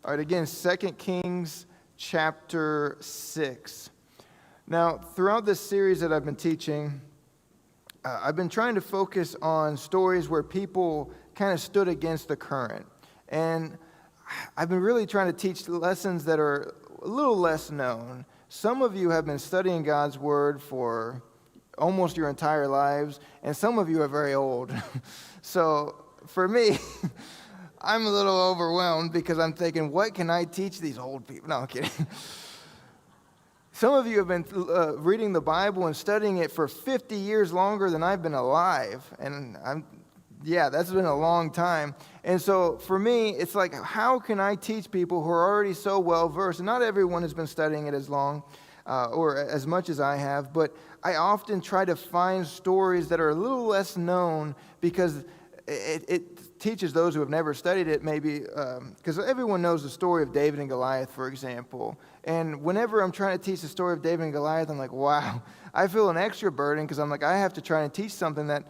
All right, again, 2 Kings chapter 6. Now, throughout this series that I've been teaching, I've been trying to focus on stories where people kind of stood against the current. And I've been really trying to teach lessons that are a little less known. Some of you have been studying God's Word for almost your entire lives, and some of you are very old. So for me, I'm a little overwhelmed because I'm thinking, what can I teach these old people? No, I'm kidding. Some of you have been reading the Bible and studying it for 50 years longer than I've been alive. And that's been a long time. And so for me, it's like, how can I teach people who are already so well versed? And not everyone has been studying it as long or as much as I have, but I often try to find stories that are a little less known because it teaches those who have never studied it, maybe, because everyone knows the story of David and Goliath, for example. And whenever I'm trying to teach the story of David and Goliath, I'm like, wow, I feel an extra burden because I'm like, I have to try and teach something that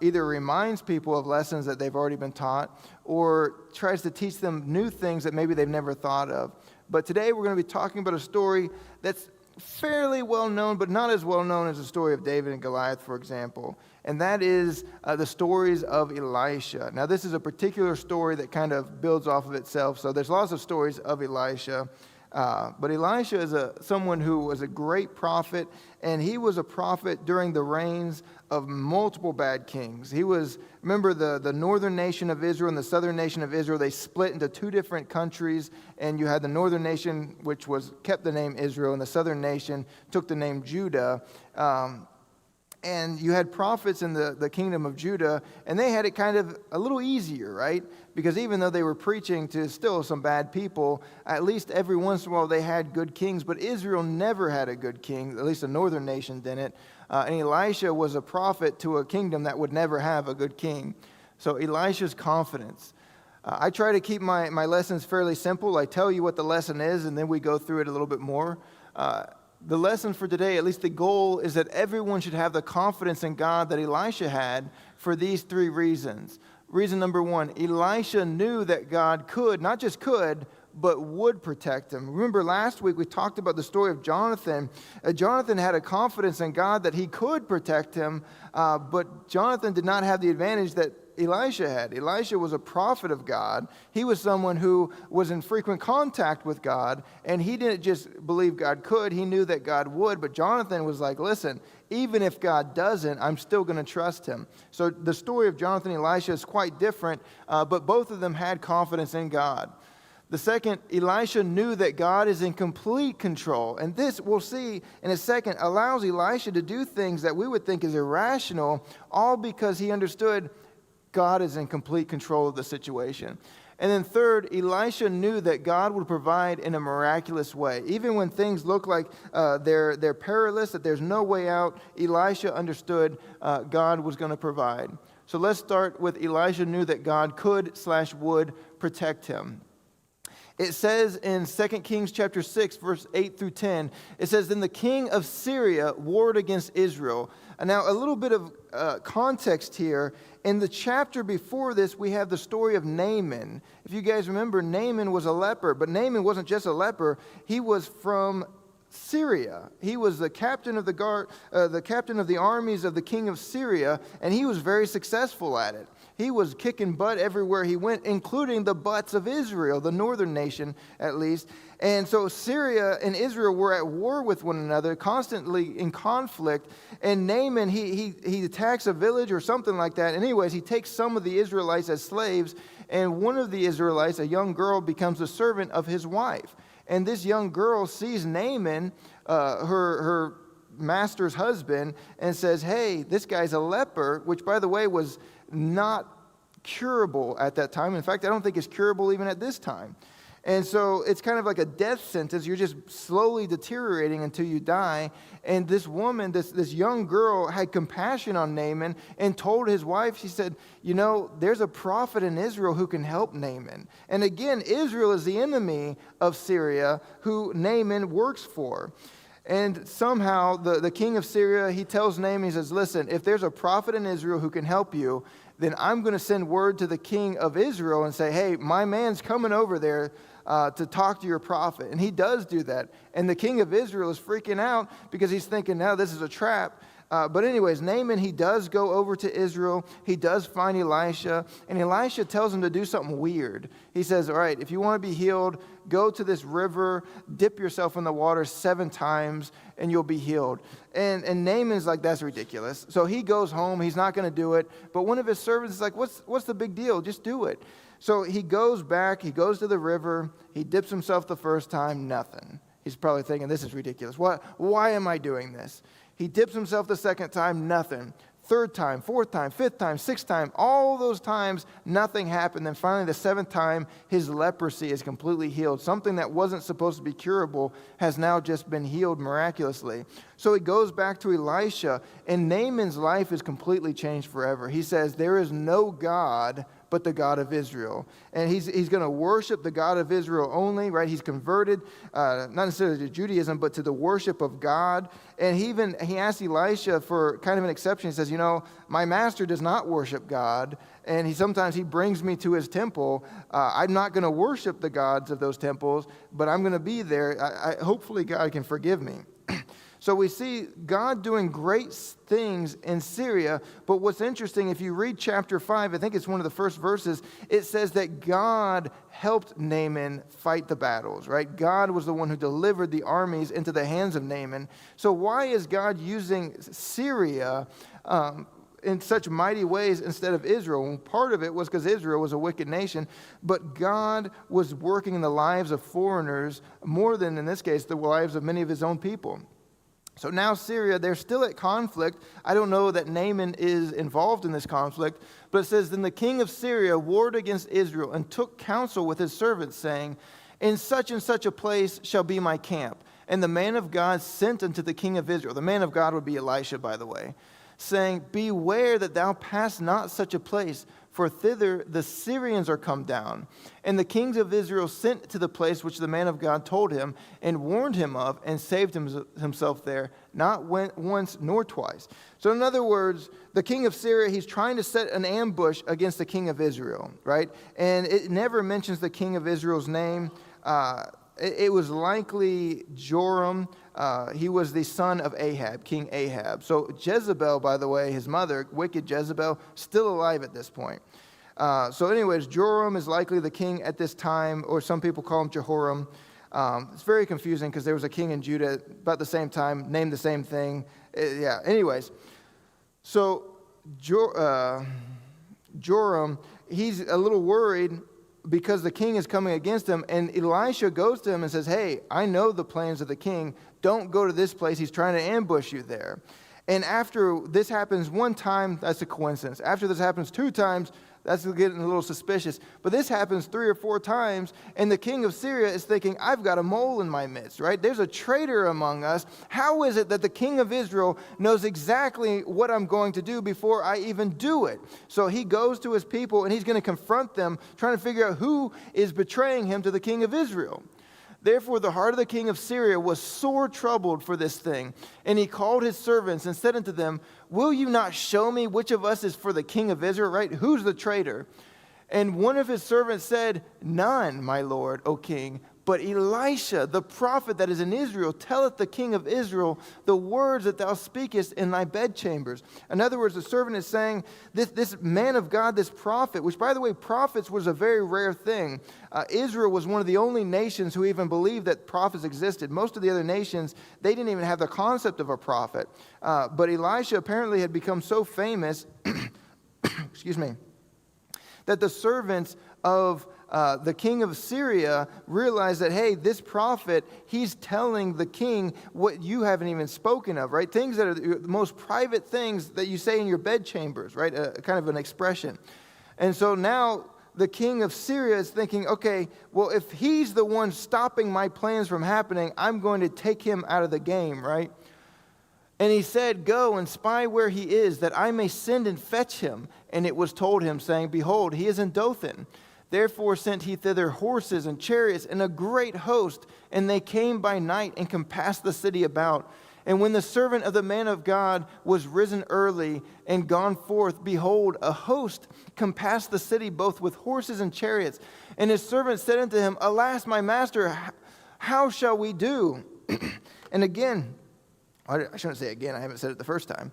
either reminds people of lessons that they've already been taught or tries to teach them new things that maybe they've never thought of. But today we're going to be talking about a story that's fairly well known, but not as well known as the story of David and Goliath, for example. And that is the stories of Elisha. Now, this is a particular story that kind of builds off of itself. So there's lots of stories of Elisha. But Elisha is someone who was a great prophet, and he was a prophet during the reigns of multiple bad kings. He was, remember, the northern nation of Israel and the southern nation of Israel, they split into two different countries, and you had the northern nation, which kept the name Israel, and the southern nation took the name Judah. And you had prophets in the kingdom of Judah, and they had it kind of a little easier, right? Because even though they were preaching to still some bad people, at least every once in a while they had good kings. But Israel never had a good king, at least the northern nation didn't. And Elisha was a prophet to a kingdom that would never have a good king. So Elisha's confidence. I try to keep my lessons fairly simple. I tell you what the lesson is, and then we go through it a little bit more. The lesson for today, at least the goal, is that everyone should have the confidence in God that Elisha had for these three reasons. Reason number one, Elisha knew that God could, not just could, but would protect him. Remember last week we talked about the story of Jonathan. Jonathan had a confidence in God that he could protect him, but Jonathan did not have the advantage that Elisha had. Elisha was a prophet of God. He was someone who was in frequent contact with God, and he didn't just believe God could, he knew that God would, but Jonathan was like, listen, even if God doesn't, I'm still going to trust him. So the story of Jonathan and Elisha is quite different, but both of them had confidence in God. The second, Elisha knew that God is in complete control. And this, we'll see in a second, allows Elisha to do things that we would think is irrational, all because he understood God is in complete control of the situation. And then third, Elisha knew that God would provide in a miraculous way. Even when things look like they're perilous, that there's no way out, Elisha understood God was going to provide. So let's start with Elisha knew that God could/would protect him. It says in 2 Kings chapter 6, verse 8 through 10, it says, "Then the king of Syria warred against Israel." And now a little bit of context here. In the chapter before this, we have the story of Naaman. If you guys remember, Naaman was a leper, but Naaman wasn't just a leper. He was from Syria. He was the captain of the captain of the armies of the king of Syria, and he was very successful at it. He was kicking butt everywhere he went, including the butts of Israel, the northern nation at least. And so Syria and Israel were at war with one another, constantly in conflict. And Naaman, he attacks a village or something like that. Anyways, he takes some of the Israelites as slaves, and one of the Israelites, a young girl, becomes a servant of his wife. And this young girl sees Naaman, her master's husband, and says, hey, this guy's a leper, which, by the way, was not curable at that time. In fact, I don't think it's curable even at this time. And so it's kind of like a death sentence. You're just slowly deteriorating until you die. And this woman, this young girl, had compassion on Naaman and told his wife, she said, you know, there's a prophet in Israel who can help Naaman. And again, Israel is the enemy of Syria who Naaman works for. And somehow the king of Syria, he tells Naaman, he says, listen, if there's a prophet in Israel who can help you, then I'm going to send word to the king of Israel and say, hey, my man's coming over there to talk to your prophet. And he does do that. And the king of Israel is freaking out because he's thinking, now this is a trap. But anyways, Naaman, he does go over to Israel. He does find Elisha. And Elisha tells him to do something weird. He says, all right, if you want to be healed, go to this river, dip yourself in the water 7 times, and you'll be healed. And Naaman's like, that's ridiculous. So he goes home. He's not going to do it. But one of his servants is like, what's the big deal? Just do it. So he goes back. He goes to the river. He dips himself the first time. Nothing. He's probably thinking, this is ridiculous. Why am I doing this? He dips himself the second time, nothing. 3rd time, 4th time, 5th time, 6th time, all those times, nothing happened. Then finally, the 7th time, his leprosy is completely healed. Something that wasn't supposed to be curable has now just been healed miraculously. So he goes back to Elisha, and Naaman's life is completely changed forever. He says, there is no God but the God of Israel. And he's going to worship the God of Israel only, right? He's converted, not necessarily to Judaism, but to the worship of God. And he asked Elisha for kind of an exception. He says, my master does not worship God, and sometimes he brings me to his temple. I'm not going to worship the gods of those temples, but I'm going to be there. Hopefully God can forgive me. So we see God doing great things in Syria, but what's interesting, if you read chapter 5, I think it's one of the first verses, it says that God helped Naaman fight the battles, right? God was the one who delivered the armies into the hands of Naaman. So why is God using Syria in such mighty ways instead of Israel? Well, part of it was because Israel was a wicked nation, but God was working in the lives of foreigners more than, in this case, the lives of many of his own people. So now Syria, they're still at conflict. I don't know that Naaman is involved in this conflict, but it says, then the king of Syria warred against Israel and took counsel with his servants, saying, in such and such a place shall be my camp. And the man of God sent unto the king of Israel. The man of God would be Elisha, by the way, saying, beware that thou pass not such a place, for thither the Syrians are come down. And the kings of Israel sent to the place which the man of God told him, and warned him of, and saved himself there, not once nor twice. So in other words, the king of Syria, he's trying to set an ambush against the king of Israel, right? And it never mentions the king of Israel's name. It was likely Joram. He was the son of Ahab, King Ahab. So Jezebel, by the way, his mother, wicked Jezebel, still alive at this point. So anyways, Joram is likely the king at this time, or some people call him Jehoram. It's very confusing because there was a king in Judah about the same time, named the same thing. Anyways. So Joram, he's a little worried because the king is coming against him, and Elisha goes to him and says, hey, I know the plans of the king. Don't go to this place. He's trying to ambush you there. And after this happens 1 time, that's a coincidence. After this happens 2 times, that's getting a little suspicious. But this happens 3 or 4 times, and the king of Syria is thinking, I've got a mole in my midst, right? There's a traitor among us. How is it that the king of Israel knows exactly what I'm going to do before I even do it? So he goes to his people, and he's going to confront them, trying to figure out who is betraying him to the king of Israel. Therefore, the heart of the king of Syria was sore troubled for this thing. And he called his servants and said unto them, will you not show me which of us is for the king of Israel, right? Who's the traitor? And one of his servants said, none, my lord, O king. But Elisha, the prophet that is in Israel, telleth the king of Israel the words that thou speakest in thy bedchambers. In other words, the servant is saying, this man of God, this prophet, which, by the way, prophets was a very rare thing. Israel was one of the only nations who even believed that prophets existed. Most of the other nations, they didn't even have the concept of a prophet. But Elisha apparently had become so famous, excuse me, that the servants of the king of Syria realized that, hey, this prophet, he's telling the king what you haven't even spoken of, right? Things that are the most private things that you say in your bedchambers, right? Kind of an expression. And so now the king of Syria is thinking, okay, well, if he's the one stopping my plans from happening, I'm going to take him out of the game, right? And he said, go and spy where he is, that I may send and fetch him. And it was told him, saying, behold, he is in Dothan. Therefore sent he thither horses and chariots and a great host, and they came by night and compassed the city about. And when the servant of the man of God was risen early and gone forth, behold, a host compassed the city both with horses and chariots. And his servant said unto him, Alas, my master, how shall we do? And again, I shouldn't say again, I haven't said it the first time.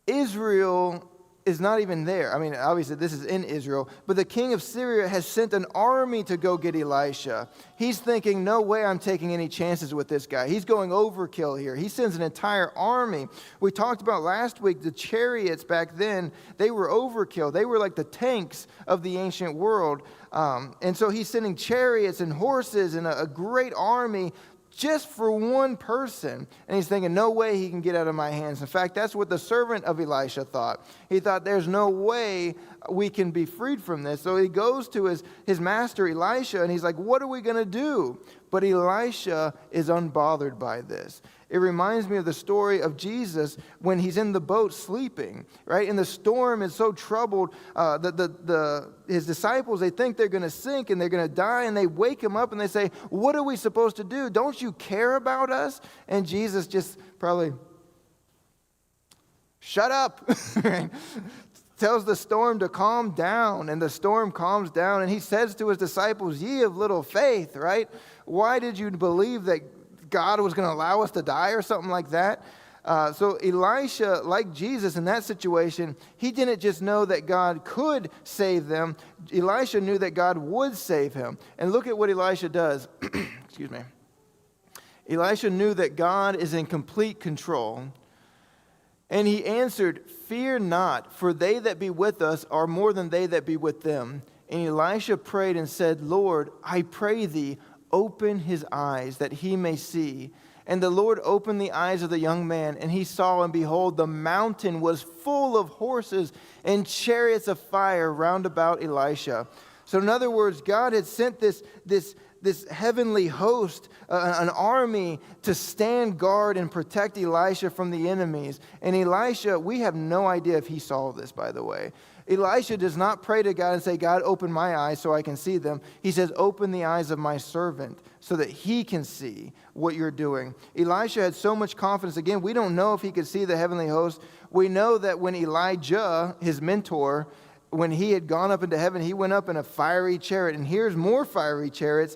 Israel is not even there. I mean, obviously this is in Israel, but the king of Syria has sent an army to go get Elisha. He's thinking, no way I'm taking any chances with this guy. He's going overkill here. He sends an entire army. We talked about last week, the chariots back then, they were overkill. They were like the tanks of the ancient world. And so he's sending chariots and horses and a great army just for one person. And he's thinking, no way he can get out of my hands. In fact, that's what the servant of Elisha thought. He thought, there's no way we can be freed from this. So he goes to his master Elisha, and he's like, what are we going to do? But Elisha is unbothered by this. It reminds me of the story of Jesus when he's in the boat sleeping, right? And the storm is so troubled, his disciples, they think they're going to sink and they're going to die, and they wake him up and they say, what are we supposed to do? Don't you care about us? And Jesus just probably, shut up, right? Tells the storm to calm down, and the storm calms down, and he says to his disciples, ye of little faith, right? Why did you believe that God was going to allow us to die or something like that? So Elisha, like Jesus in that situation, he didn't just know that God could save them. Elisha knew that God would save him. And look at what Elisha does. Excuse me. Elisha knew that God is in complete control. And he answered, fear not, for they that be with us are more than they that be with them. And Elisha prayed and said, Lord, I pray thee, open his eyes that he may see. And the Lord opened the eyes of the young man, and he saw, and behold, the mountain was full of horses and chariots of fire round about Elisha. So in other words, God had sent this heavenly host, an army, to stand guard and protect Elisha from the enemies. And Elisha, we have no idea if he saw this, by the way. Elisha does not pray to God and say, God, open my eyes so I can see them. He says, open the eyes of my servant so that he can see what you're doing. Elisha had so much confidence. Again, we don't know if he could see the heavenly host. We know that when Elijah, his mentor, when he had gone up into heaven, he went up in a fiery chariot. And here's more fiery chariots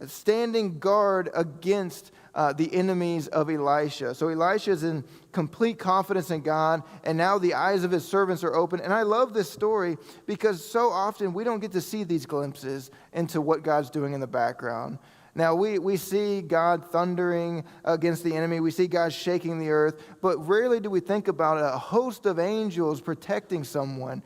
standing guard against the enemies of Elisha. So Elisha is in complete confidence in God, and now the eyes of his servants are open. And I love this story because so often we don't get to see these glimpses into what God's doing in the background. Now, we see God thundering against the enemy. We see God shaking the earth. But rarely do we think about a host of angels protecting someone.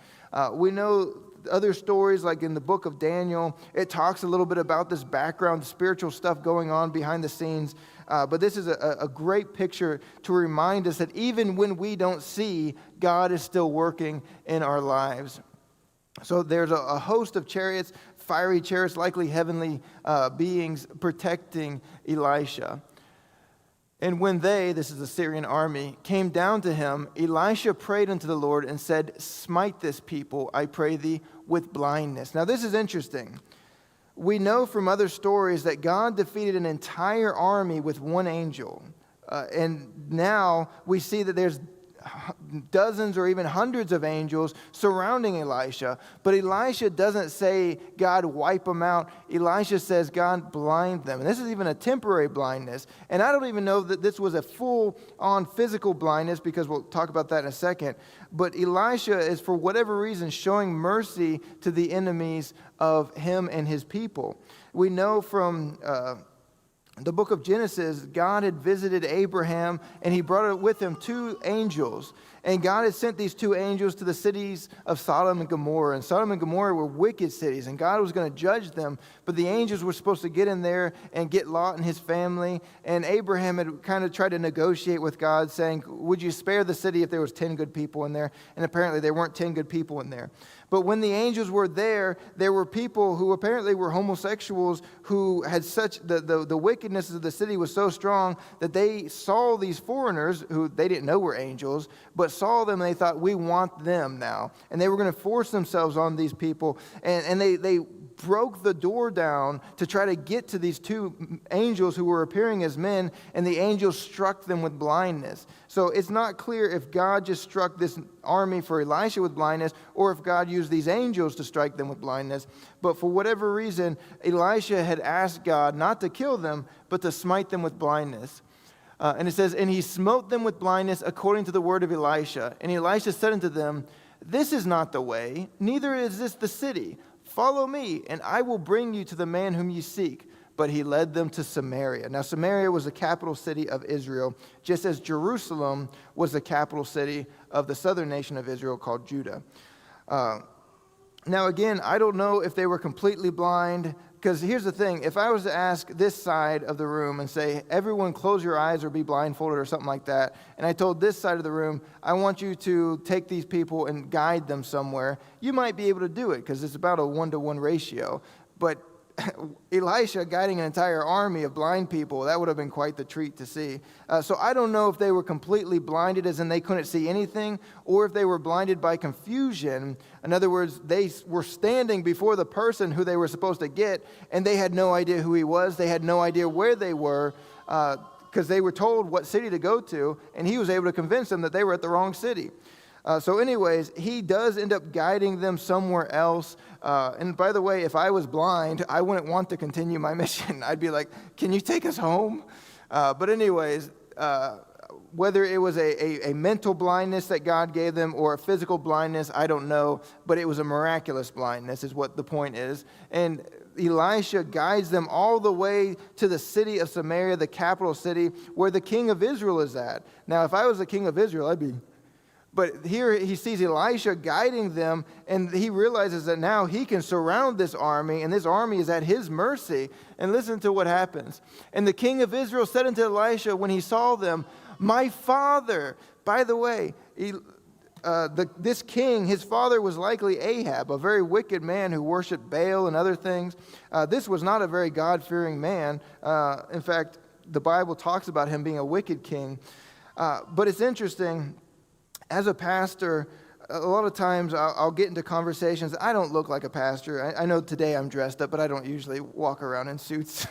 We know other stories, like in the book of Daniel, it talks a little bit about this background, spiritual stuff going on behind the scenes. But this is a great picture to remind us that even when we don't see, God is still working in our lives. So there's a host of chariots, fiery chariots, likely heavenly beings protecting Elisha. And when they, this is the Syrian army, came down to him, Elisha prayed unto the Lord and said, smite this people, I pray thee, with blindness. Now this is interesting. We know from other stories that God defeated an entire army with one angel. And now we see that there's dozens or even hundreds of angels surrounding Elisha. But Elisha doesn't say, God, wipe them out. Elisha says, God, blind them. And this is even a temporary blindness. And I don't even know that this was a full-on physical blindness, because we'll talk about that in a second. But Elisha is, for whatever reason, showing mercy to the enemies of him and his people. We know from the book of Genesis, God had visited Abraham, and he brought with him two angels. And God had sent these two angels to the cities of Sodom and Gomorrah. And Sodom and Gomorrah were wicked cities, and God was going to judge them. But the angels were supposed to get in there and get Lot and his family. And Abraham had kind of tried to negotiate with God, saying, would you spare the city if there was 10 good people in there? And apparently there weren't 10 good people in there. But when the angels were there were people who apparently were homosexuals who had such, the wickedness of the city was so strong that they saw these foreigners, who they didn't know were angels, but saw them and they thought, we want them now. And they were going to force themselves on these people. And they broke the door down to try to get to these two angels who were appearing as men, and the angels struck them with blindness. So it's not clear if God just struck this army for Elisha with blindness, or if God used these angels to strike them with blindness. But for whatever reason, Elisha had asked God not to kill them, but to smite them with blindness. And it says, and he smote them with blindness according to the word of Elisha. And Elisha said unto them, this is not the way, neither is this the city. Follow me, and I will bring you to the man whom you seek. But he led them to Samaria. Now, Samaria was the capital city of Israel, just as Jerusalem was the capital city of the southern nation of Israel called Judah. Now, again, I don't know if they were completely blind, because here's the thing. If I was to ask this side of the room and say, everyone close your eyes or be blindfolded or something like that, and I told this side of the room, I want you to take these people and guide them somewhere, you might be able to do it, because it's about a 1-to-1 ratio. But Elisha guiding an entire army of blind people, that would have been quite the treat to see. So I don't know if they were completely blinded, as in they couldn't see anything, or if they were blinded by confusion. In other words, they were standing before the person who they were supposed to get, and they had no idea who he was. They had no idea where they were, because they were told what city to go to, and he was able to convince them that they were at the wrong city. So anyways, he does end up guiding them somewhere else. And by the way, if I was blind, I wouldn't want to continue my mission. I'd be like, can you take us home? But anyways, whether it was a mental blindness that God gave them or a physical blindness, I don't know. But it was a miraculous blindness is what the point is. And Elisha guides them all the way to the city of Samaria, the capital city, where the king of Israel is at. Now, if I was the king of Israel, I'd be... But here he sees Elisha guiding them, and he realizes that now he can surround this army, and this army is at his mercy. And listen to what happens. And the king of Israel said unto Elisha when he saw them, my father. By the way, this king, his father was likely Ahab, a very wicked man who worshiped Baal and other things. This was not a very God-fearing man. In fact, the Bible talks about him being a wicked king. But it's interesting. As a pastor, a lot of times I'll get into conversations. I don't look like a pastor. I know today I'm dressed up, but I don't usually walk around in suits.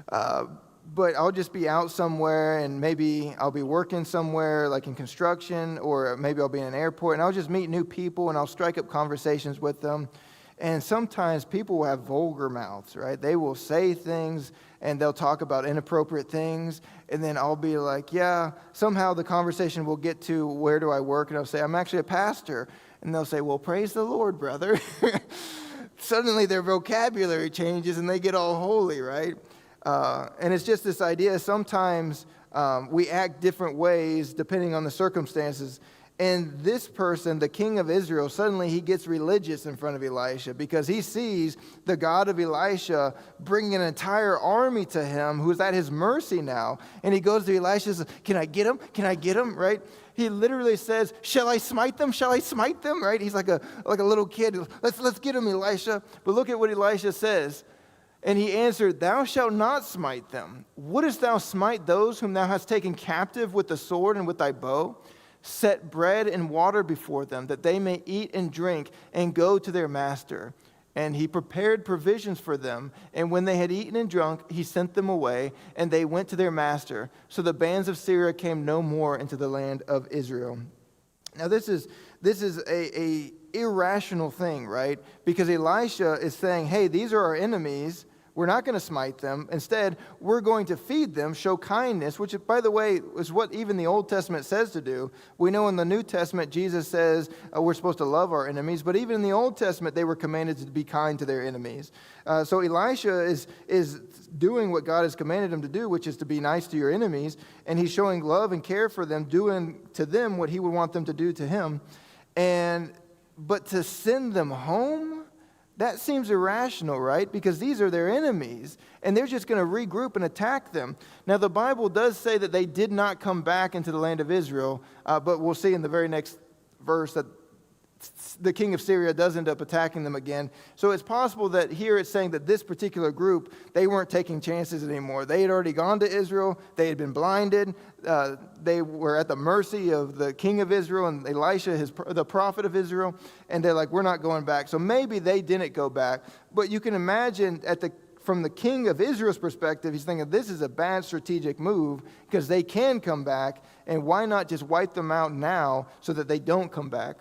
But I'll just be out somewhere, and maybe I'll be working somewhere, like in construction, or maybe I'll be in an airport, and I'll just meet new people, and I'll strike up conversations with them. And sometimes people will have vulgar mouths, right? They will say things, and they'll talk about inappropriate things, and then I'll be like, yeah, somehow the conversation will get to where do I work, and I'll say, I'm actually a pastor. And they'll say, well, praise the Lord, brother. Suddenly their vocabulary changes, and they get all holy, right? And it's just this idea, sometimes we act different ways depending on the circumstances. And this person, the king of Israel, suddenly he gets religious in front of Elisha because he sees the God of Elisha bringing an entire army to him who's at his mercy now. And he goes to Elisha and says, can I get him? Can I get him? Right? He literally says, shall I smite them? Shall I smite them? Right? He's like a little kid. Let's get him, Elisha. But look at what Elisha says. And he answered, thou shalt not smite them. Wouldest thou smite those whom thou hast taken captive with the sword and with thy bow? Set bread and water before them, that they may eat and drink and go to their master. And he prepared provisions for them. And when they had eaten and drunk, he sent them away, and they went to their master. So the bands of Syria came no more into the land of Israel. Now this is a irrational thing, right? Because Elisha is saying, hey, these are our enemies. We're not going to smite them. Instead, we're going to feed them, show kindness, which, by the way, is what even the Old Testament says to do. We know in the New Testament, Jesus says we're supposed to love our enemies, but even in the Old Testament, they were commanded to be kind to their enemies. So Elisha is doing what God has commanded him to do, which is to be nice to your enemies, and he's showing love and care for them, doing to them what he would want them to do to him. But to send them home? That seems irrational, right? Because these are their enemies, and they're just going to regroup and attack them. Now, the Bible does say that they did not come back into the land of Israel, but we'll see in the very next verse that the king of Syria does end up attacking them again. So it's possible that here it's saying that this particular group, they weren't taking chances anymore. They had already gone to Israel. They had been blinded. They were at the mercy of the king of Israel and Elisha, the prophet of Israel. And they're like, we're not going back. So maybe they didn't go back. But you can imagine from the king of Israel's perspective, he's thinking this is a bad strategic move because they can come back. And why not just wipe them out now so that they don't come back?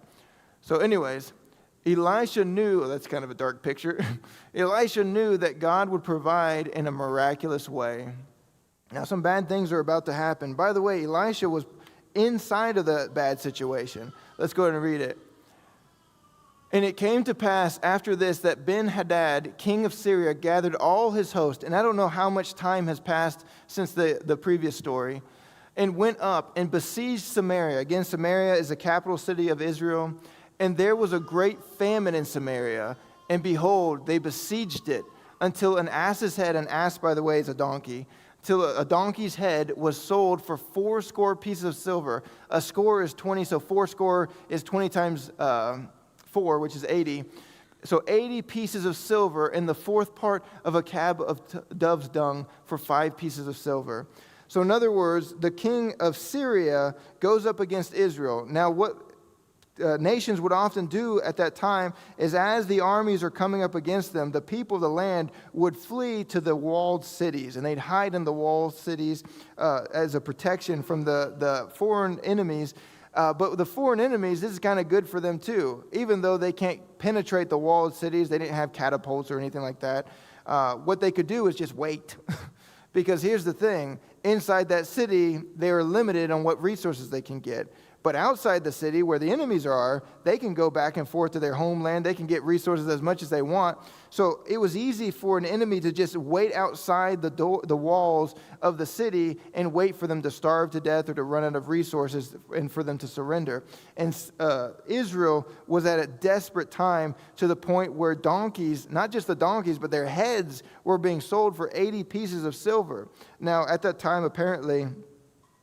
So anyways, Elisha knew, that's kind of a dark picture. Elisha knew that God would provide in a miraculous way. Now, some bad things are about to happen. By the way, Elisha was inside of the bad situation. Let's go ahead and read it. And it came to pass after this that Ben-Hadad, king of Syria, gathered all his host. And I don't know how much time has passed since the previous story. And went up and besieged Samaria. Again, Samaria is the capital city of Israel. And there was a great famine in Samaria, and behold, they besieged it until an ass's head, an ass, by the way, is a donkey, till a donkey's head was sold for 80 pieces of silver. A score is 20, so 80 is 20 times 4, which is 80. So 80 pieces of silver, and the fourth part of a cab of dove's dung for 5 pieces of silver. So in other words, the king of Syria goes up against Israel. Now what nations would often do at that time is as the armies are coming up against them, the people of the land would flee to the walled cities, and they'd hide in the walled cities as a protection from the foreign enemies. But the foreign enemies, this is kind of good for them too. Even though they can't penetrate the walled cities, they didn't have catapults or anything like that. What they could do is just wait. Because here's the thing, inside that city, they are limited on what resources they can get. But outside the city, where the enemies are, they can go back and forth to their homeland. They can get resources as much as they want. So it was easy for an enemy to just wait outside the walls of the city and wait for them to starve to death or to run out of resources and for them to surrender. And Israel was at a desperate time to the point where donkeys, not just the donkeys, but their heads were being sold for 80 pieces of silver. Now, at that time, apparently,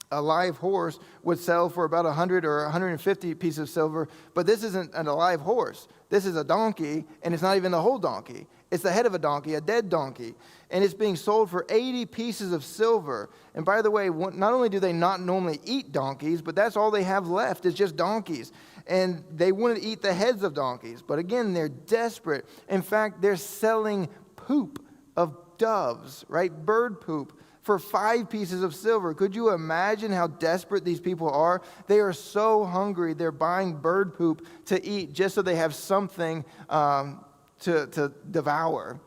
a live horse would sell for about 100 or 150 pieces of silver, but this isn't a live horse. This is a donkey, and it's not even the whole donkey. It's the head of a donkey, a dead donkey, and it's being sold for 80 pieces of silver. And by the way, not only do they not normally eat donkeys, but that's all they have left is just donkeys. And they wouldn't eat the heads of donkeys. But again, they're desperate. In fact, they're selling poop of doves, right? Bird poop, for 5 pieces of silver. Could you imagine how desperate these people are? They are so hungry, they're buying bird poop to eat just so they have something to devour.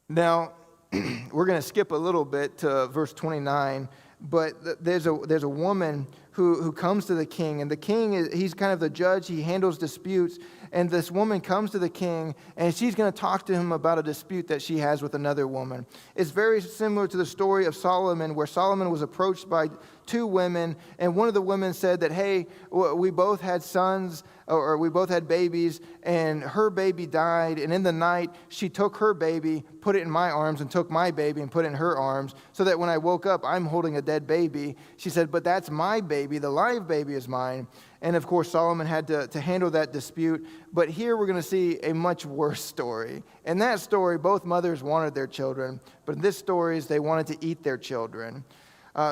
Now, we're going to skip a little bit to verse 29, but there's a woman who comes to the king, and the king, he's kind of the judge, he handles disputes, and this woman comes to the king, and she's going to talk to him about a dispute that she has with another woman. It's very similar to the story of Solomon, where Solomon was approached by 2 women, and one of the women said that, hey, we both had sons, or we both had babies, and her baby died, and in the night, she took her baby, put it in my arms, and took my baby and put it in her arms, so that when I woke up, I'm holding a dead baby. She said, but that's my baby, the live baby is mine. And of course, Solomon had to handle that dispute. But here we're going to see a much worse story. In that story, both mothers wanted their children. But in this story, they wanted to eat their children.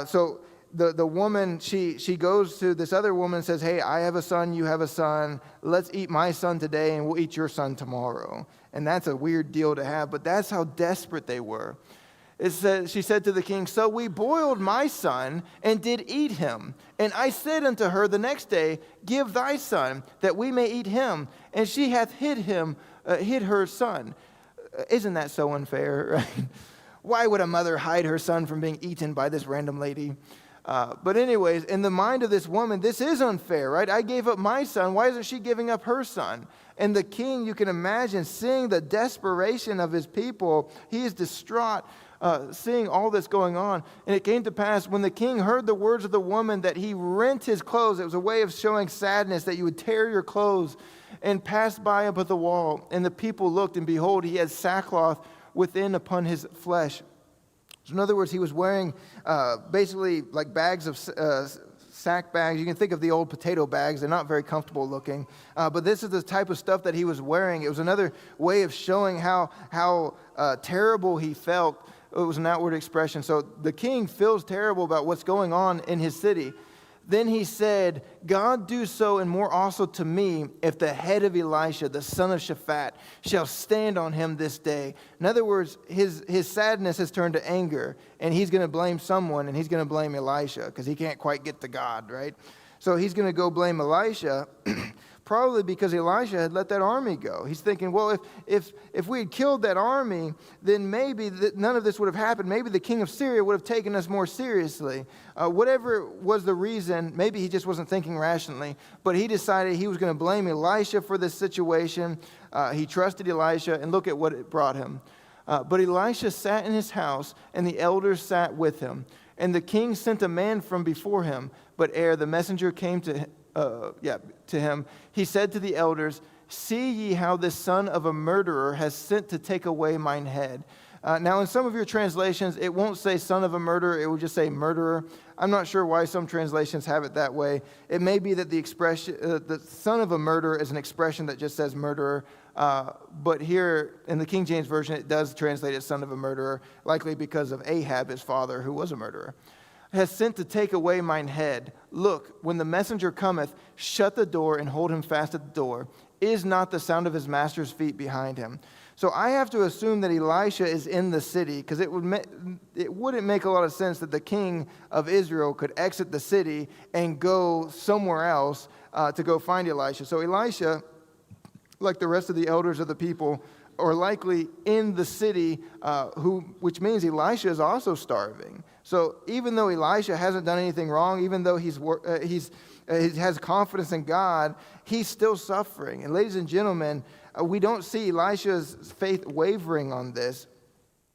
So the woman, she goes to this other woman and says, hey, I have a son, you have a son. Let's eat my son today and we'll eat your son tomorrow. And that's a weird deal to have, but that's how desperate they were. It says, she said to the king, so we boiled my son and did eat him. And I said unto her the next day, give thy son, that we may eat him. And she hath hid her son. Isn't that so unfair, right? Why would a mother hide her son from being eaten by this random lady? But anyways, in the mind of this woman, this is unfair, right? I gave up my son. Why isn't she giving up her son? And the king, you can imagine, seeing the desperation of his people, he is distraught. Seeing all this going on. And it came to pass when the king heard the words of the woman that he rent his clothes. It was a way of showing sadness that you would tear your clothes and pass by up at the wall. And the people looked, and behold, he had sackcloth within upon his flesh. So in other words, he was wearing basically like bags of sack bags. You can think of the old potato bags. They're not very comfortable looking. But this is the type of stuff that he was wearing. It was another way of showing how terrible he felt. It was an outward expression. So the king feels terrible about what's going on in his city. Then he said, God do so and more also to me, if the head of Elisha, the son of Shaphat, shall stand on him this day. In other words, his sadness has turned to anger, and he's going to blame someone, and he's going to blame Elisha, because he can't quite get to God, right? So he's going to go blame Elisha, probably because Elisha had let that army go. He's thinking, well, if we had killed that army, then maybe none of this would have happened. Maybe the king of Syria would have taken us more seriously. Whatever was the reason, maybe he just wasn't thinking rationally, but he decided he was going to blame Elisha for this situation. He trusted Elisha, and look at what it brought him. But Elisha sat in his house, and the elders sat with him. And the king sent a man from before him, but ere the messenger came to him, he said to the elders, see ye how this son of a murderer has sent to take away mine head. Now, in some of your translations, it won't say son of a murderer. It will just say murderer. I'm not sure why some translations have it that way. It may be that the expression, the son of a murderer is an expression that just says murderer. But here in the King James Version, it does translate as son of a murderer, likely because of Ahab, his father, who was a murderer. Has sent to take away mine head. Look, when the messenger cometh, shut the door and hold him fast at the door. Is not the sound of his master's feet behind him? So I have to assume that Elisha is in the city, because it wouldn't make a lot of sense that the king of Israel could exit the city and go somewhere else to go find Elisha. So Elisha, like the rest of the elders of the people, are likely in the city, which means Elisha is also starving. So even though Elisha hasn't done anything wrong, even though he has confidence in God, he's still suffering. And ladies and gentlemen, we don't see Elisha's faith wavering on this.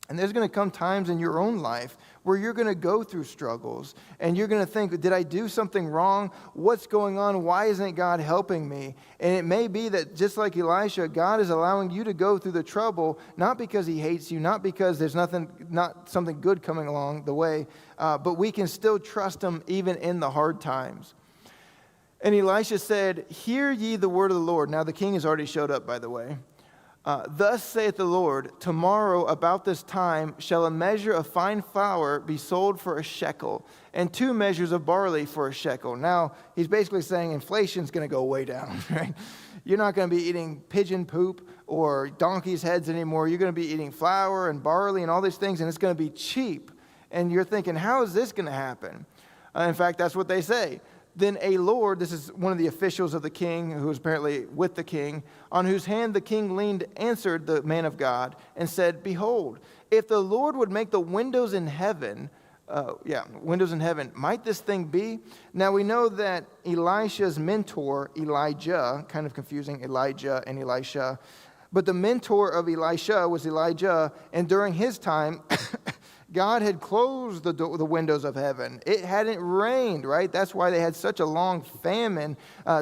And there's going to come times in your own life where you're going to go through struggles and you're going to think, did I do something wrong? What's going on? Why isn't God helping me? And it may be that just like Elisha, God is allowing you to go through the trouble, not because he hates you, not because there's not something good coming along the way, but we can still trust him even in the hard times. And Elisha said, hear ye the word of the Lord. Now the king has already showed up, by the way. Thus saith the Lord, tomorrow about this time shall a measure of fine flour be sold for a shekel, and 2 measures of barley for a shekel. Now, he's basically saying inflation's going to go way down, right? You're not going to be eating pigeon poop or donkey's heads anymore. You're going to be eating flour and barley and all these things, and it's going to be cheap. And you're thinking, how is this going to happen? In fact, that's what they say. Then a lord, this is one of the officials of the king, who was apparently with the king, on whose hand the king leaned, answered the man of God, and said, behold, if the Lord would make the windows in heaven, might this thing be? Now we know that Elisha's mentor, Elijah, kind of confusing Elijah and Elisha, but the mentor of Elisha was Elijah, and during his time, God had closed the windows of heaven. It hadn't rained, right? That's why they had such a long famine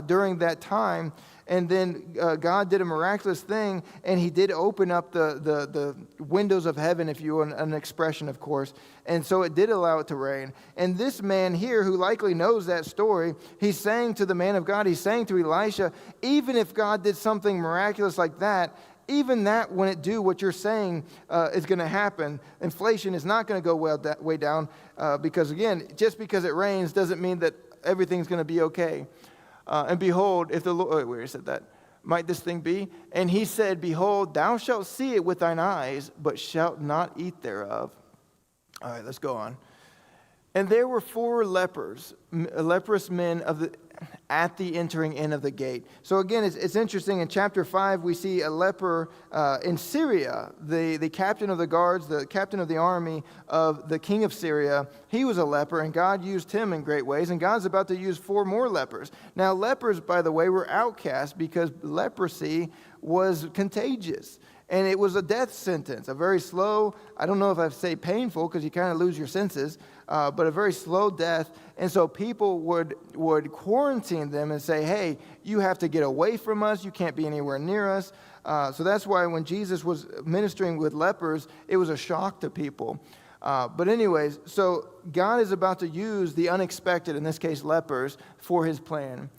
during that time. And then God did a miraculous thing, and he did open up the windows of heaven, if you will, an expression, of course. And so it did allow it to rain. And this man here, who likely knows that story, he's saying to the man of God, he's saying to Elisha, even if God did something miraculous like that, even that wouldn't do what you're saying is going to happen. Inflation is not going to go way down because, again, just because it rains doesn't mean that everything's going to be okay. And behold, if the Lord, where said that? Might this thing be? And he said, behold, thou shalt see it with thine eyes, but shalt not eat thereof. All right, let's go on. And there were 4 leprous men at the entering in of the gate. So again, it's interesting. In chapter 5, we see a leper in Syria. The captain of the guards, the captain of the army of the king of Syria, he was a leper, and God used him in great ways. And God's about to use 4 more lepers. Now, lepers, by the way, were outcasts because leprosy was contagious. And it was a death sentence, a very slow, I don't know if I say painful because you kind of lose your senses, but a very slow death. And so people would quarantine them and say, hey, you have to get away from us. You can't be anywhere near us. So that's why when Jesus was ministering with lepers, it was a shock to people. But anyways, so God is about to use the unexpected, in this case lepers, for his plan.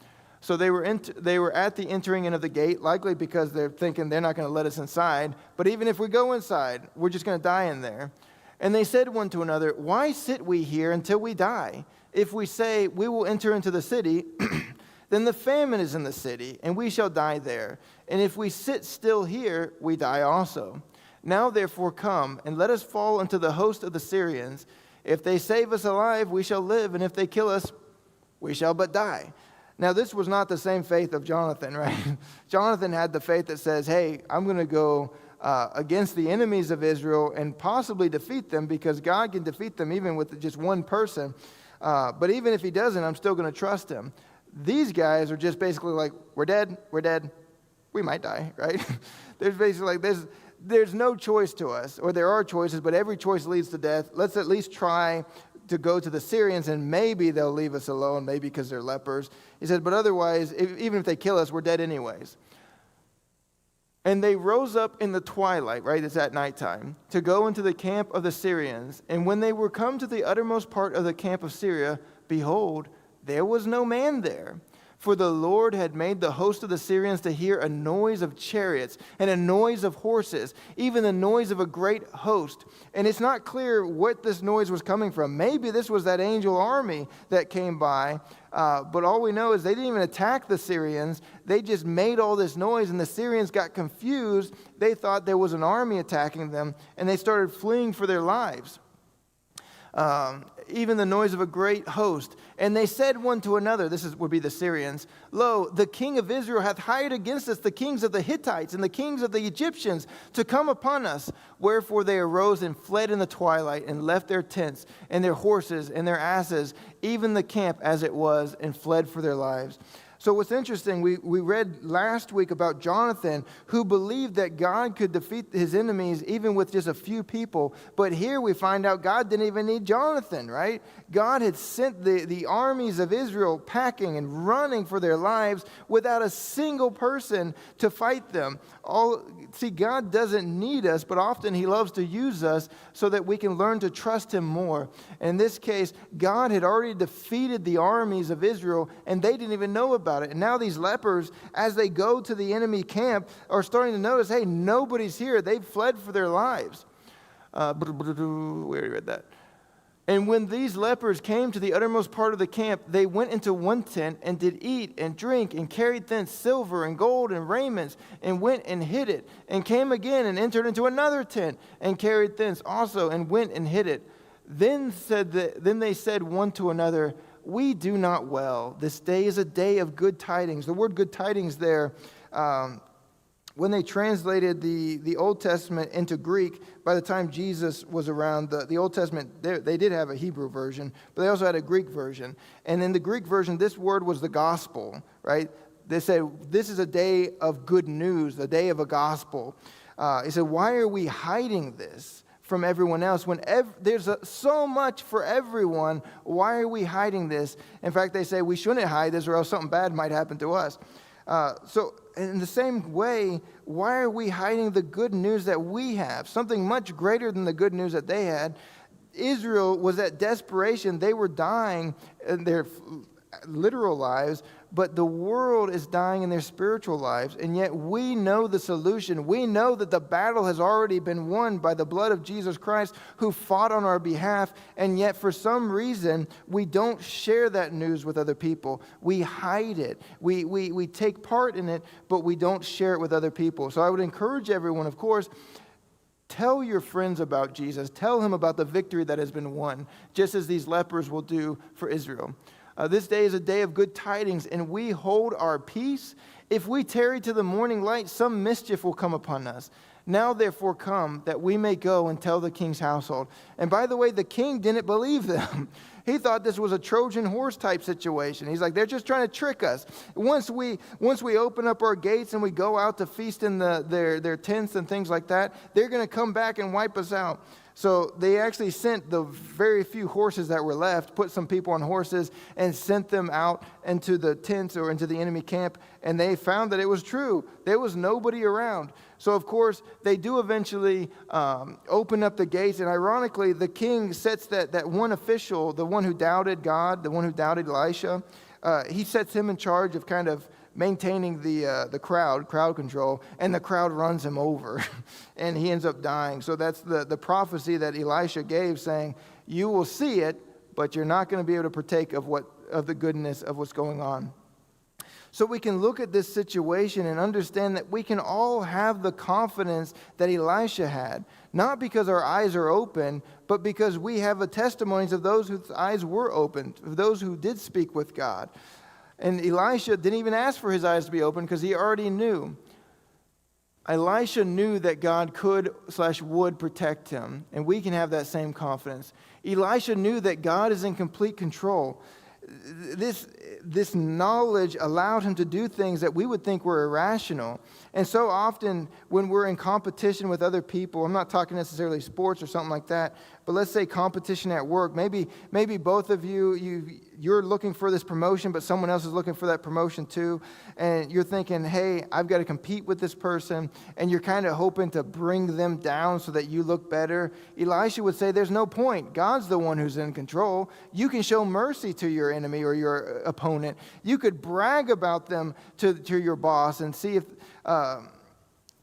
So they were at the entering in of the gate, likely because they're thinking they're not going to let us inside. But even if we go inside, we're just going to die in there. And they said one to another, "Why sit we here until we die? If we say we will enter into the city, then the famine is in the city, and we shall die there. And if we sit still here, we die also. Now therefore come, and let us fall into the host of the Syrians. If they save us alive, we shall live, and if they kill us, we shall but die." Now, this was not the same faith of Jonathan, right? Jonathan had the faith that says, hey, I'm going to go against the enemies of Israel and possibly defeat them, because God can defeat them even with just one person. But even if he doesn't, I'm still going to trust him. These guys are just basically like, we're dead, we might die, right? There's basically like, there's no choice to us, or there are choices, but every choice leads to death. Let's at least try to go to the Syrians, and maybe they'll leave us alone, maybe because they're lepers. He said, but otherwise, even if they kill us, we're dead anyways. And they rose up in the twilight, right, it's at nighttime, to go into the camp of the Syrians. And when they were come to the uttermost part of the camp of Syria, behold, there was no man there. For the Lord had made the host of the Syrians to hear a noise of chariots and a noise of horses, even the noise of a great host. And it's not clear what this noise was coming from. Maybe this was that angel army that came by. But all we know is they didn't even attack the Syrians. They just made all this noise, and the Syrians got confused. They thought there was an army attacking them, and they started fleeing for their lives. Even the noise of a great host. And they said one to another, would be the Syrians, "Lo, the king of Israel hath hired against us the kings of the Hittites and the kings of the Egyptians to come upon us." Wherefore they arose and fled in the twilight, and left their tents and their horses and their asses, even the camp as it was, and fled for their lives. So what's interesting, we read last week about Jonathan, who believed that God could defeat his enemies even with just a few people. But here we find out God didn't even need Jonathan, right? God had sent the armies of Israel packing and running for their lives without a single person to fight them. See, God doesn't need us, but often he loves to use us so that we can learn to trust him more. In this case, God had already defeated the armies of Israel, and they didn't even know about it. And now these lepers, as they go to the enemy camp, are starting to notice, hey, nobody's here. They've fled for their lives. We already read that. And when these lepers came to the uttermost part of the camp, they went into one tent and did eat and drink, and carried thence silver and gold and raiments, and went and hid it, and came again and entered into another tent and carried thence also, and went and hid it. Then they said one to another, "We do not well. This day is a day of good tidings." The word good tidings there, when they translated the Old Testament into Greek, by the time Jesus was around, the Old Testament, they did have a Hebrew version, but they also had a Greek version. And in the Greek version, this word was the gospel, right? They said, this is a day of good news, a day of a gospel. He said, why are we hiding this from everyone else when there's so much for everyone? Why are we hiding this? In fact, they say we shouldn't hide this, or else something bad might happen to us. So in the same way, why are we hiding the good news that we have? Something much greater than the good news that they had. Israel was at desperation. They were dying in their literal lives, but the world is dying in their spiritual lives. And yet we know the solution. We know that the battle has already been won by the blood of Jesus Christ, who fought on our behalf. And yet for some reason, we don't share that news with other people. We hide it. We take part in it, but we don't share it with other people. So I would encourage everyone, of course, tell your friends about Jesus. Tell him about the victory that has been won, just as these lepers will do for Israel. This day is a day of good tidings, and we hold our peace. If we tarry to the morning light, some mischief will come upon us. Now therefore come, that we may go and tell the king's household. And by the way, the king didn't believe them. He thought this was a Trojan horse type situation. He's like, they're just trying to trick us. Once we open up our gates and we go out to feast in their tents and things like that, they're going to come back and wipe us out. So they actually sent the very few horses that were left, put some people on horses, and sent them out into the tents or into the enemy camp, and they found that it was true. There was nobody around. So, of course, they do eventually open up the gates, and ironically, the king sets that one official, the one who doubted God, the one who doubted Elisha, he sets him in charge of kind of maintaining the crowd control, and the crowd runs him over, and he ends up dying. So that's the prophecy that Elisha gave, saying, you will see it, but you're not going to be able to partake of the goodness of what's going on. So we can look at this situation and understand that we can all have the confidence that Elisha had, not because our eyes are open, but because we have the testimonies of those whose eyes were opened, of those who did speak with God. And Elisha didn't even ask for his eyes to be open because he already knew. Elisha knew that God could/would protect him, and we can have that same confidence. Elisha knew that God is in complete control. This knowledge allowed him to do things that we would think were irrational. And so often when we're in competition with other people, I'm not talking necessarily sports or something like that, but let's say competition at work. Maybe both of you're looking for this promotion, but someone else is looking for that promotion too. And you're thinking, hey, I've got to compete with this person. And you're kind of hoping to bring them down so that you look better. Elisha would say there's no point. God's the one who's in control. You can show mercy to your enemy or your opponent. You could brag about them to your boss and see if...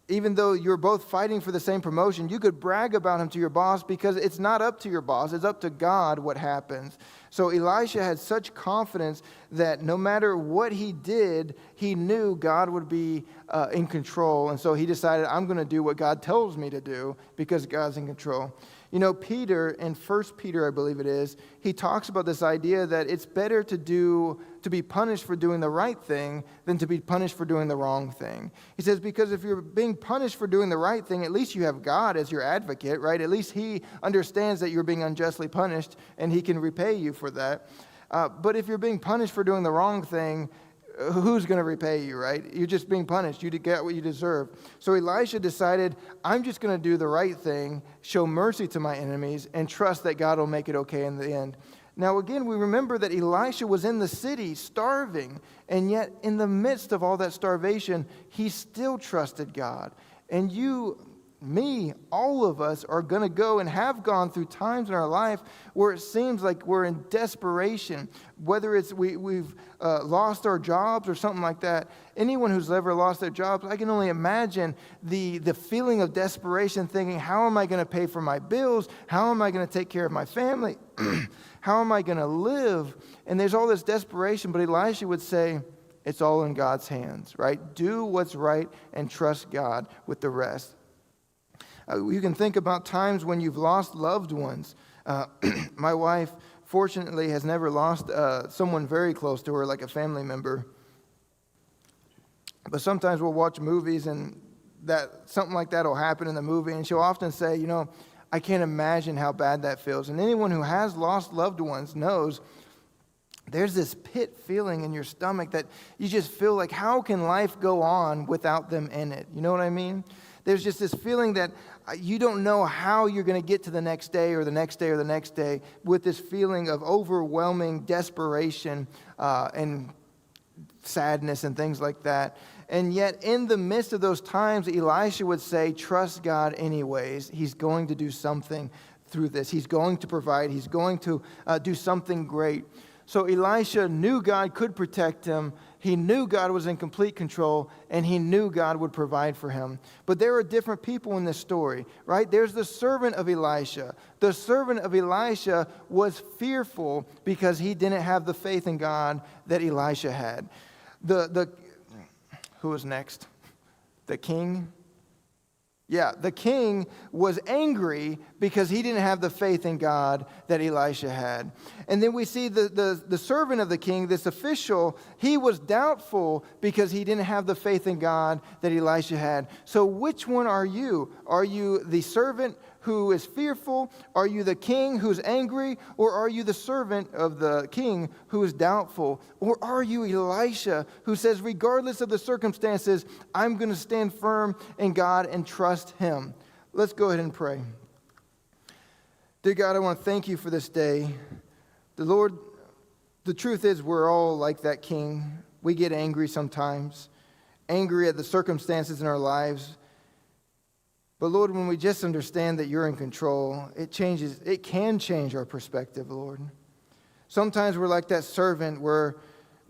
even though you're both fighting for the same promotion, you could brag about him to your boss because it's not up to your boss. It's up to God what happens. So Elisha had such confidence that no matter what he did, he knew God would be in control. And so he decided, I'm going to do what God tells me to do because God's in control. You know, Peter, in 1 Peter, I believe it is, he talks about this idea that it's better to be punished for doing the right thing than to be punished for doing the wrong thing. He says, because if you're being punished for doing the right thing, at least you have God as your advocate, right? At least he understands that you're being unjustly punished, and he can repay you for that. But if you're being punished for doing the wrong thing, who's going to repay you, right? You're just being punished. You get what you deserve. So Elisha decided, I'm just going to do the right thing, show mercy to my enemies, and trust that God will make it okay in the end. Now, again, we remember that Elisha was in the city starving, and yet in the midst of all that starvation, he still trusted God. And me, all of us are going to go and have gone through times in our life where it seems like we're in desperation, whether it's we've lost our jobs or something like that. Anyone who's ever lost their jobs, I can only imagine the feeling of desperation, thinking, how am I going to pay for my bills? How am I going to take care of my family? How am I going to live? And there's all this desperation, but Elisha would say, it's all in God's hands, right? Do what's right and trust God with the rest. You can think about times when you've lost loved ones. My wife, fortunately, has never lost someone very close to her, like a family member. But sometimes we'll watch movies and something like that will happen in the movie, and she'll often say, I can't imagine how bad that feels. And anyone who has lost loved ones knows there's this pit feeling in your stomach that you just feel like, how can life go on without them in it? You know what I mean? There's just this feeling that you don't know how you're going to get to the next day or the next day or the next day, with this feeling of overwhelming desperation and sadness and things like that. And yet in the midst of those times, Elisha would say, trust God anyways. He's going to do something through this. He's going to provide. He's going to do something great. So Elisha knew God could protect him. He knew God was in complete control, and he knew God would provide for him. But there are different people in this story, right? There's the servant of Elisha. The servant of Elisha was fearful because he didn't have the faith in God that Elisha had. Who was next? The king? Yeah, the king was angry because he didn't have the faith in God that Elisha had. And then we see the servant of the king, this official, he was doubtful because he didn't have the faith in God that Elisha had. So which one are you? Are you the servant who is fearful? Are you the king who's angry? Or are you the servant of the king who is doubtful? Or are you Elisha who says, regardless of the circumstances, I'm going to stand firm in God and trust him? Let's go ahead and pray. Dear God, I want to thank you for this day. Lord, the truth is we're all like that king. We get angry sometimes, angry at the circumstances in our lives. But Lord, when we just understand that you're in control, it can change our perspective, Lord. Sometimes we're like that servant where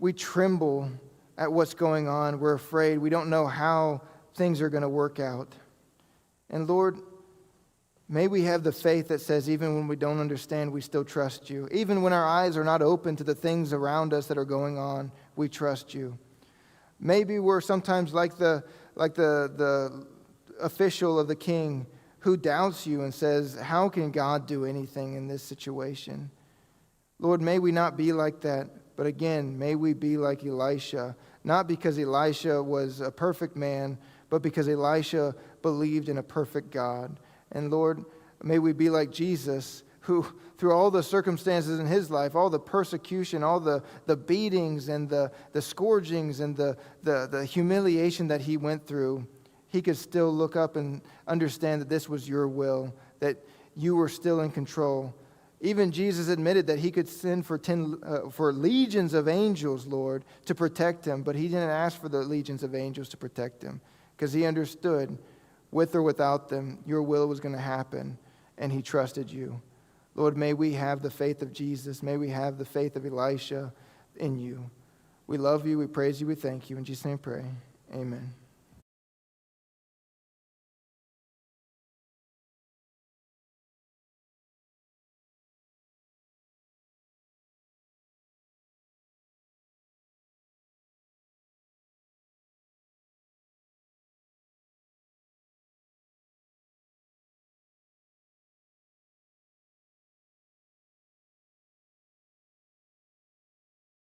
we tremble at what's going on. We're afraid. We don't know how things are going to work out. And Lord, may we have the faith that says even when we don't understand, we still trust you. Even when our eyes are not open to the things around us that are going on, we trust you. Maybe we're sometimes like the official of the king who doubts you and says, how can God do anything in this situation? Lord, may we not be like that, but again, may we be like Elisha, not because Elisha was a perfect man, but because Elisha believed in a perfect God. And Lord, may we be like Jesus, who through all the circumstances in his life, all the persecution, all the beatings and the scourgings and the humiliation that he went through, he could still look up and understand that this was your will, that you were still in control. Even Jesus admitted that he could send for legions of angels, Lord, to protect him, but he didn't ask for the legions of angels to protect him because he understood, with or without them, your will was going to happen, and he trusted you. Lord, may we have the faith of Jesus. May we have the faith of Elisha in you. We love you, we praise you, we thank you. In Jesus' name I pray, amen.